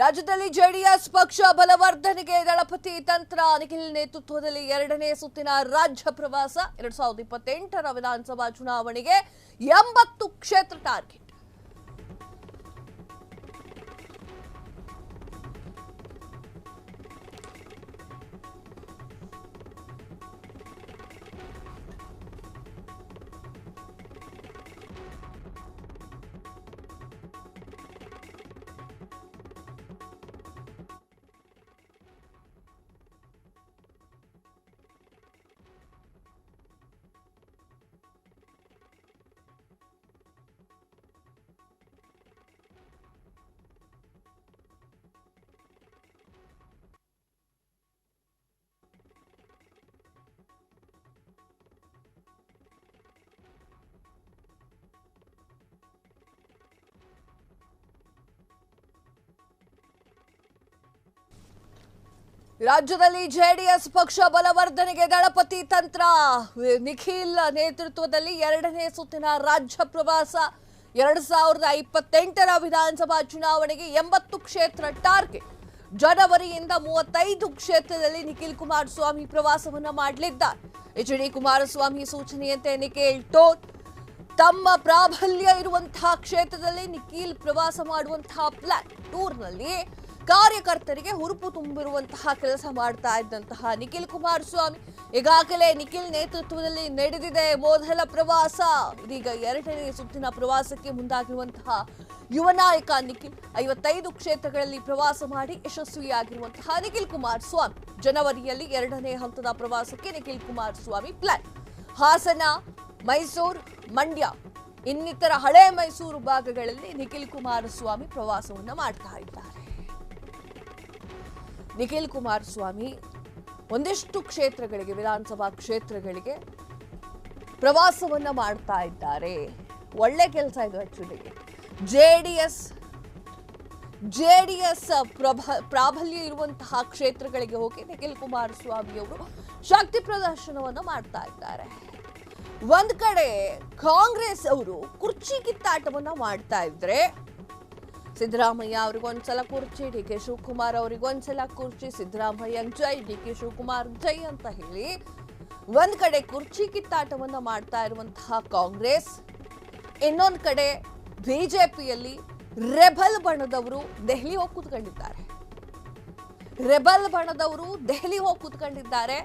ರಾಜ್ಯದಲ್ಲಿ ಜೆಡಿಎಸ್ ಪಕ್ಷ ಬಲವರ್ಧನೆಗೆ ದಳಪತಿ ತಂತ್ರ ನಿಖಿಲ್ ನೇತೃತ್ವದಲ್ಲಿ ಎರಡನೇ ಸುತ್ತಿನ ರಾಜ್ಯ ಪ್ರವಾಸ 2028ರ ವಿಧಾನಸಭಾ ಚುನಾವಣೆಗೆ 80 ಕ್ಷೇತ್ರ ಟಾರ್ಗೆಟ್. ರಾಜ್ಯದಲ್ಲಿ ಜೆಡಿಎಸ್ ಪಕ್ಷ ಬಲವರ್ಧನೆಗೆ ದಳಪತಿ ತಂತ್ರ ನಿಖಿಲ್ ನೇತೃತ್ವದಲ್ಲಿ ಎರಡನೇ ಸುತ್ತಿನ ರಾಜ್ಯ ಪ್ರವಾಸ 2028ರ ವಿಧಾನಸಭಾ ಚುನಾವಣೆಗೆ 80 ಕ್ಷೇತ್ರ ಟಾರ್ಗೆಟ್. ಜನವರಿಯಿಂದ 35 ಕ್ಷೇತ್ರದಲ್ಲಿ ನಿಖಿಲ್ ಕುಮಾರಸ್ವಾಮಿ ಪ್ರವಾಸವನ್ನ ಮಾಡಲಿದ್ದಾರೆ. ಎಚ್.ಡಿ. ಕುಮಾರಸ್ವಾಮಿ ಸೂಚನೆಯಂತೆ ನಿಖಿಲ್ ತಮ್ಮ ಪ್ರಾಬಲ್ಯ ಇರುವಂತಹ ಕ್ಷೇತ್ರದಲ್ಲಿ ನಿಖಿಲ್ ಪ್ರವಾಸ ಮಾಡುವಂತಹ ಪ್ಲಾನ್. ಟೂರ್ನಲ್ಲಿ ಕಾರ್ಯಕರ್ತರಿಗೆ ಹುರುಪು ತುಂಬಿರುವಂತಹ ಕೆಲಸ ಮಾಡ್ತಾ ಇದ್ದಂತಹ ನಿಖಿಲ್ ಕುಮಾರಸ್ವಾಮಿ ಈಗಾಗಲೇ ನಿಖಿಲ್ ನೇತೃತ್ವದಲ್ಲಿ ನಡೆದಿದೆ ಮೊದಲ ಪ್ರವಾಸ. ಇದೀಗ ಎರಡನೇ ಸುತ್ತಿನ ಪ್ರವಾಸಕ್ಕೆ ಮುಂದಾಗಿರುವಂತಹ ಯುವ ನಾಯಕ ನಿಖಿಲ್ 55 ಕ್ಷೇತ್ರಗಳಲ್ಲಿ ಪ್ರವಾಸ ಮಾಡಿ ಯಶಸ್ವಿಯಾಗಿರುವಂತಹ ನಿಖಿಲ್ ಕುಮಾರಸ್ವಾಮಿ ಜನವರಿಯಲ್ಲಿ ಎರಡನೇ ಹಂತದ ಪ್ರವಾಸಕ್ಕೆ ನಿಖಿಲ್ ಕುಮಾರಸ್ವಾಮಿ ಪ್ಲಾನ್. ಹಾಸನ, ಮೈಸೂರು, ಮಂಡ್ಯ ಇನ್ನಿತರ ಹಳೆ ಮೈಸೂರು ಭಾಗಗಳಲ್ಲಿ ನಿಖಿಲ್ ಕುಮಾರಸ್ವಾಮಿ ಪ್ರವಾಸವನ್ನ ಮಾಡ್ತಾ ಇದ್ದಾರೆ. ನಿಖಿಲ್ ಕುಮಾರಸ್ವಾಮಿ ಒಂದಿಷ್ಟು ಕ್ಷೇತ್ರಗಳಿಗೆ, ವಿಧಾನಸಭಾ ಕ್ಷೇತ್ರಗಳಿಗೆ ಪ್ರವಾಸವನ್ನ ಮಾಡ್ತಾ ಇದ್ದಾರೆ. ಒಳ್ಳೆ ಕೆಲಸ ಇದು. ಆಕ್ಚುಲಿ ಜೆಡಿಎಸ್ ಪ್ರಾಬಲ್ಯ ಇರುವಂತಹ ಕ್ಷೇತ್ರಗಳಿಗೆ ಹೋಗಿ ನಿಖಿಲ್ ಕುಮಾರಸ್ವಾಮಿ ಅವರು ಶಕ್ತಿ ಪ್ರದರ್ಶನವನ್ನ ಮಾಡ್ತಾ ಇದ್ದಾರೆ. ಒಂದ್ ಕಡೆ ಕಾಂಗ್ರೆಸ್ ಅವರು ಕುರ್ಚಿ ಕಿತ್ತಾಟವನ್ನ ಮಾಡ್ತಾ ಇದ್ರೆ, ಸಿದ್ದರಾಮಯ್ಯ ಅವ್ರಿಗೊಂದ್ಸಲ ಕುರ್ಚಿ, ಡಿ.ಕೆ. ಶಿವಕುಮಾರ್ ಅವ್ರಿಗೊಂದ್ಸಲ ಕುರ್ಚಿ, ಸಿದ್ದರಾಮಯ್ಯ ಜೈ, ಡಿ.ಕೆ. ಶಿವಕುಮಾರ್ ಜೈ ಅಂತ ಹೇಳಿ ಒಂದ್ ಕಡೆ ಕುರ್ಚಿ ಕಿತ್ತಾಟವನ್ನ ಮಾಡ್ತಾ ಇರುವಂತಹ ಕಾಂಗ್ರೆಸ್, ಇನ್ನೊಂದ್ ಕಡೆ ಬಿಜೆಪಿಯಲ್ಲಿ ರೆಬಲ್ ಬಣದವರು ದೆಹಲಿ ಹೋಗಿ ಕೂತ್ಕೊಂಡಿದ್ದಾರೆ.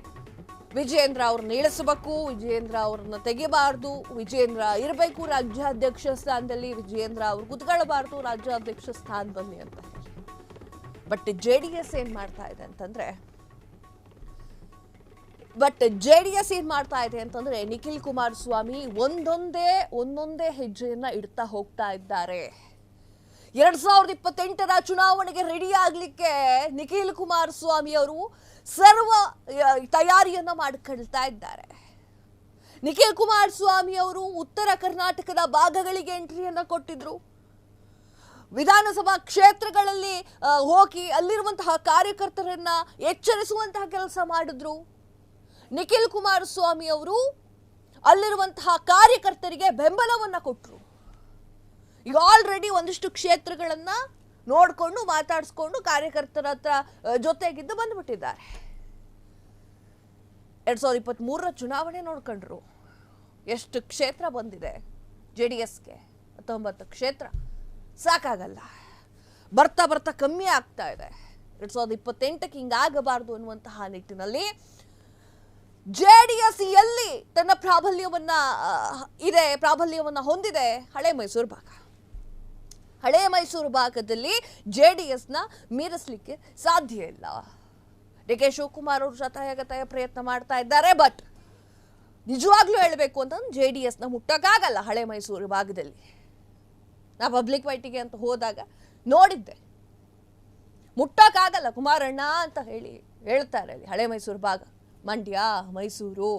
ವಿಜಯೇಂದ್ರ ಅವ್ರನ್ನ ಇಳಿಸಬೇಕು, ವಿಜಯೇಂದ್ರ ಅವ್ರನ್ನ ತೆಗಿಬಾರ್ದು, ವಿಜಯೇಂದ್ರ ಇರಬೇಕು ರಾಜ್ಯಾಧ್ಯಕ್ಷ ಸ್ಥಾನದಲ್ಲಿ, ವಿಜಯೇಂದ್ರ ಅವ್ರು ಕುತ್ಕೊಳ್ಬಾರ್ದು ರಾಜ್ಯಾಧ್ಯಕ್ಷ ಸ್ಥಾನದಲ್ಲಿ ಅಂತ ಹೇಳಿ. ಬಟ್ ಜೆಡಿಎಸ್ ಏನ್ ಮಾಡ್ತಾ ಇದೆ ಅಂತಂದ್ರೆ ನಿಖಿಲ್ ಕುಮಾರಸ್ವಾಮಿ ಒಂದೊಂದೇ ಹೆಜ್ಜೆಯನ್ನ ಇಡ್ತಾ ಹೋಗ್ತಾ ಇದ್ದಾರೆ. 2028ರ ಚುನಾವಣೆಗೆ ರೆಡಿ ಆಗ್ಲಿಕ್ಕೆ ನಿಖಿಲ್ ಕುಮಾರಸ್ವಾಮಿ ಅವರು ಸರ್ವ ತಯಾರಿಯನ್ನ ಮಾಡಿಕೊಳ್ತಾ ಇದ್ದಾರೆ. ನಿಖಿಲ್ ಕುಮಾರಸ್ವಾಮಿ ಅವರು ಉತ್ತರ ಕರ್ನಾಟಕದ ಭಾಗಗಳಿಗೆ ಎಂಟ್ರಿಯನ್ನ ಕೊಟ್ಟಿದ್ರು. ವಿಧಾನಸಭಾ ಕ್ಷೇತ್ರಗಳಲ್ಲಿ ಹೋಗಿ ಅಲ್ಲಿರುವಂತಹ ಕಾರ್ಯಕರ್ತರನ್ನ ಎಚ್ಚರಿಸುವಂತಹ ಕೆಲಸ ಮಾಡಿದ್ರು. ನಿಖಿಲ್ ಕುಮಾರಸ್ವಾಮಿ ಅವರು ಅಲ್ಲಿರುವಂತಹ ಕಾರ್ಯಕರ್ತರಿಗೆ ಬೆಂಬಲವನ್ನ ಕೊಟ್ಟರು. ಈಗ ಆಲ್ರೆಡಿ ಒಂದಿಷ್ಟು ಕ್ಷೇತ್ರಗಳನ್ನ ನೋಡ್ಕೊಂಡು ಮಾತಾಡಿಸ್ಕೊಂಡು ಕಾರ್ಯಕರ್ತರ ಹತ್ರ ಜೊತೆಗಿದ್ದು ಬಂದ್ಬಿಟ್ಟಿದ್ದಾರೆ. 2023ರ ಚುನಾವಣೆ ನೋಡ್ಕೊಂಡ್ರು. ಎಷ್ಟು ಕ್ಷೇತ್ರ ಬಂದಿದೆ ಜೆಡಿಎಸ್ಗೆ? 19 ಕ್ಷೇತ್ರ. ಸಾಕಾಗಲ್ಲ, ಬರ್ತಾ ಕಮ್ಮಿ ಆಗ್ತಾ ಇದೆ. 2028ಕ್ಕೆ ಹಿಂಗಾಗಬಾರ್ದು ಅನ್ನುವಂತಹ ನಿಟ್ಟಿನಲ್ಲಿ ಜೆಡಿಎಸ್ ಎಲ್ಲಿ ತನ್ನ ಪ್ರಾಬಲ್ಯವನ್ನ ಹೊಂದಿದೆ? ಹಳೆ ಮೈಸೂರು ಭಾಗದಲ್ಲಿ ಜೆಡಿಎಸ್ನ ಮೀರಿಸಲಿಕ್ಕೆ ಸಾಧ್ಯ ಇಲ್ಲ. ಡಿ.ಕೆ. ಶಿವಕುಮಾರ್ ಅವರು ಶತಾಯಗತಾಯ ಪ್ರಯತ್ನ ಮಾಡ್ತಾ ಇದ್ದಾರೆ. ಬಟ್ ನಿಜವಾಗ್ಲೂ ಹೇಳಬೇಕು ಅಂತಂದ್ರೆ ಜೆಡಿಎಸ್ನ ಮುಟ್ಟಕ್ಕಾಗಲ್ಲ. ಹಳೆ ಮೈಸೂರು ಭಾಗದಲ್ಲಿ ನಾ ಪಬ್ಲಿಕ್ ವೈಟಿಗೆ ಅಂತ ಹೋದಾಗ ನೋಡಿದ್ದೆ, ಮುಟ್ಟಕ್ಕಾಗಲ್ಲ ಕುಮಾರಣ್ಣ ಅಂತ ಹೇಳ್ತಾರೆ ಅಲ್ಲಿ. ಹಳೆ ಮೈಸೂರು ಭಾಗ, ಮಂಡ್ಯ, ಮೈಸೂರು,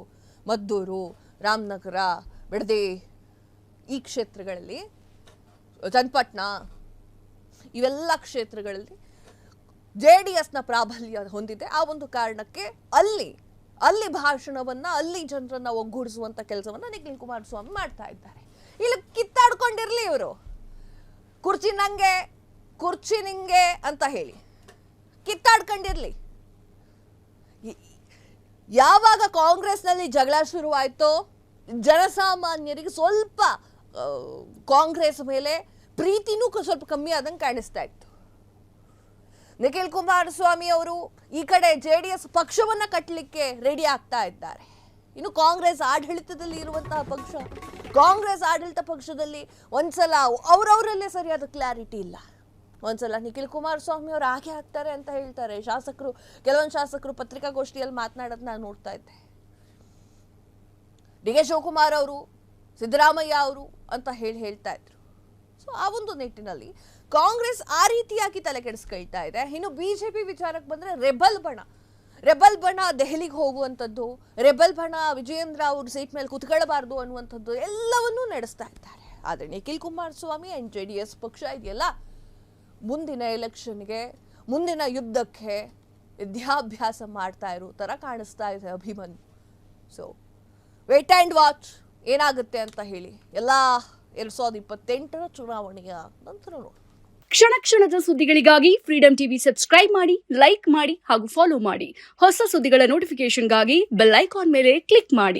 ಮದ್ದೂರು, ರಾಮನಗರ, ಬಿಡದಿ ಈ ಕ್ಷೇತ್ರಗಳಲ್ಲಿ, ಚನ್ನಪಟ್ಟಣ ಇವೆಲ್ಲ ಕ್ಷೇತ್ರಗಳಲ್ಲಿ ಜೆಡಿಎಸ್ನ ಪ್ರಾಬಲ್ಯ ಹೊಂದಿದೆ. ಆ ಒಂದು ಕಾರಣಕ್ಕೆ ಅಲ್ಲಿ ಭಾಷಣವನ್ನ, ಅಲ್ಲಿ ಜನರನ್ನ ಒಗ್ಗೂಡಿಸುವಂತ ಕೆಲಸವನ್ನ ನಿಖಿಲ್ ಕುಮಾರಸ್ವಾಮಿ ಮಾಡ್ತಾ ಇದ್ದಾರೆ. ಇಲ್ಲಿ ಕಿತ್ತಾಡ್ಕೊಂಡಿರ್ಲಿ ಇವರು, ಕುರ್ಚಿ ನಂಗೆ, ಕುರ್ಚಿ ನಿಂಗೆ ಅಂತ ಹೇಳಿ ಕಿತ್ತಾಡ್ಕೊಂಡಿರ್ಲಿ. ಯಾವಾಗ ಕಾಂಗ್ರೆಸ್ನಲ್ಲಿ ಜಗಳ ಶುರುವಾಯ್ತೋ ಜನಸಾಮಾನ್ಯರಿಗೆ ಸ್ವಲ್ಪ ಕಾಂಗ್ರೆಸ್ ಮೇಲೆ ಪ್ರೀತಿನೂ ಸ್ವಲ್ಪ ಕಮ್ಮಿ ಆದಂಗೆ ಕಾಣಿಸ್ತಾ ಇತ್ತು. ನಿಖಿಲ್ ಕುಮಾರಸ್ವಾಮಿ ಅವರು ಈ ಕಡೆ JDS ಪಕ್ಷವನ್ನ ಕಟ್ಟಲಿಕ್ಕೆ ರೆಡಿ ಆಗ್ತಾ ಇದ್ದಾರೆ. ಇನ್ನು ಕಾಂಗ್ರೆಸ್ ಆಡಳಿತದಲ್ಲಿ ಇರುವಂತಹ ಪಕ್ಷ, ಕಾಂಗ್ರೆಸ್ ಆಡಳಿತ ಪಕ್ಷದಲ್ಲಿ ಒಂದ್ಸಲ ಅವರವರಲ್ಲೇ ಸರಿಯಾದ ಕ್ಲಾರಿಟಿ ಇಲ್ಲ. ಒಂದ್ಸಲ ನಿಖಿಲ್ ಕುಮಾರಸ್ವಾಮಿ ಅವರು ಹಾಗೆ ಆಗ್ತಾರೆ ಅಂತ ಹೇಳ್ತಾರೆ. ಕೆಲವೊಂದು ಶಾಸಕರು ಪತ್ರಿಕಾಗೋಷ್ಠಿಯಲ್ಲಿ ಮಾತನಾಡೋದು ನಾನು ನೋಡ್ತಾ ಇದ್ದೆ. DK ಶಿವಕುಮಾರ್ ಅವರು, ಸಿದ್ದರಾಮಯ್ಯ ಅವರು ಅಂತ ಹೇಳ್ತಾ ಇದ್ರು. ಸೊ ಆ ಒಂದು ನಿಟ್ಟಿನಲ್ಲಿ ಕಾಂಗ್ರೆಸ್ ಆ ರೀತಿಯಾಗಿ ತಲೆ ಕೆಡಿಸ್ಕೊಳ್ತಾ ಇದೆ. ಇನ್ನು ಬಿಜೆಪಿ ವಿಚಾರಕ್ಕೆ ಬಂದ್ರೆ ರೆಬಲ್ ಬಣ ದೆಹಲಿಗೆ ಹೋಗುವಂಥದ್ದು, ರೆಬಲ್ ಬಣ ವಿಜಯೇಂದ್ರ ಅವರು ಸೀಟ್ ಮೇಲೆ ಕುತ್ಕೊಳ್ಬಾರ್ದು ಅನ್ನುವಂಥದ್ದು ಎಲ್ಲವನ್ನೂ ನಡೆಸ್ತಾ ಇದ್ದಾರೆ. ಆದರೆ ನಿಖಿಲ್ ಕುಮಾರಸ್ವಾಮಿ ಅಂಡ್ JDS ಪಕ್ಷ ಇದೆಯಲ್ಲ, ಮುಂದಿನ ಎಲೆಕ್ಷನ್ಗೆ, ಮುಂದಿನ ಯುದ್ಧಕ್ಕೆ ವಿದ್ಯಾಭ್ಯಾಸ ಮಾಡ್ತಾ ಇರೋ ಥರ ಕಾಣಿಸ್ತಾ ಇದೆ Abhimanyu. So wait and watch ಏನಾಗುತ್ತೆ ಅಂತ ಹೇಳಿ ಎಲ್ಲ 2028 ಚುನಾವಣೆಯ ನಂತರ ನೋಡಿ. ಕ್ಷಣ ಕ್ಷಣದ ಸುದ್ದಿಗಳಿಗಾಗಿ ಫ್ರೀಡಂ ಟಿವಿ ಸಬ್ಸ್ಕ್ರೈಬ್ ಮಾಡಿ, ಲೈಕ್ ಮಾಡಿ ಹಾಗೂ ಫಾಲೋ ಮಾಡಿ. ಹೊಸ ಸುದ್ದಿಗಳ ನೋಟಿಫಿಕೇಶನ್ಗಾಗಿ ಬೆಲ್ ಐಕಾನ್ ಮೇಲೆ ಕ್ಲಿಕ್ ಮಾಡಿ.